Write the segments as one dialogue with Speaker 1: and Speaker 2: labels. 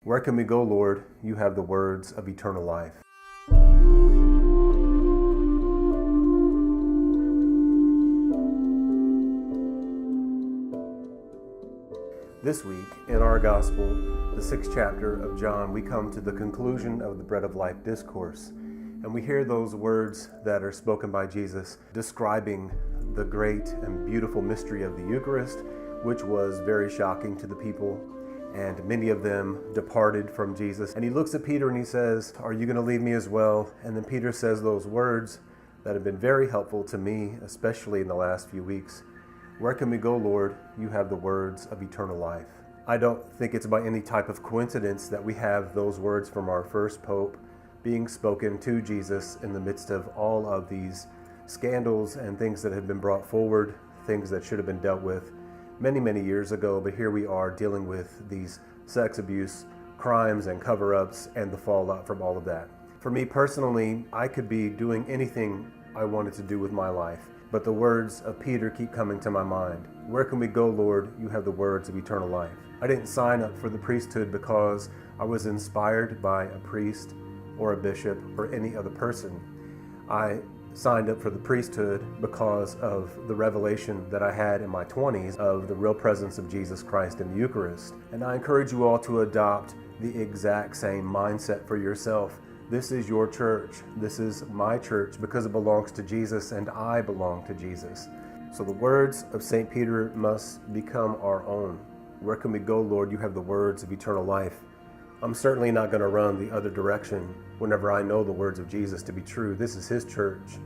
Speaker 1: Where can we go, Lord? You have the words of eternal life. This week, in our Gospel, the 6th chapter of John, we come to the conclusion of the Bread of Life discourse, and we hear those words that are spoken by Jesus describing the great and beautiful mystery of the Eucharist, which was very shocking to the people, and many of them departed from Jesus. And he looks at Peter and he says, "Are you going to leave me as well?" And then Peter says those words that have been very helpful to me, especially in the last few weeks. Where can we go, Lord? You have the words of eternal life. I don't think it's by any type of coincidence that we have those words from our first Pope being spoken to Jesus in the midst of all of these scandals and things that have been brought forward, things that should have been dealt with many, many years ago. But here we are dealing with these sex abuse crimes and cover-ups and the fallout from all of that. For me personally, I could be doing anything I wanted to do with my life, but the words of Peter keep coming to my mind. Where can we go, Lord? You have the words of eternal life. I didn't sign up for the priesthood because I was inspired by a priest or a bishop or any other person. I signed up for the priesthood because of the revelation that I had in my 20s of the real presence of Jesus Christ in the Eucharist. And I encourage you all to adopt the exact same mindset for yourself. This is your church. This is my church because it belongs to Jesus and I belong to Jesus. So the words of St. Peter must become our own. Where can we go, Lord? You have the words of eternal life. I'm certainly not going to run the other direction whenever I know the words of Jesus to be true. This is his church,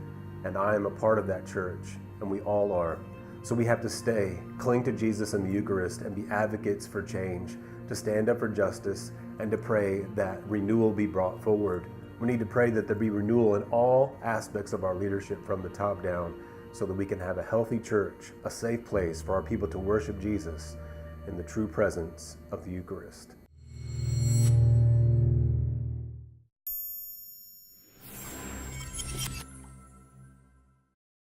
Speaker 1: and I am a part of that church, and we all are. So we have to stay, cling to Jesus in the Eucharist, and be advocates for change, to stand up for justice, and to pray that renewal be brought forward. We need to pray that there be renewal in all aspects of our leadership from the top down, so that we can have a healthy church, a safe place for our people to worship Jesus in the true presence of the Eucharist.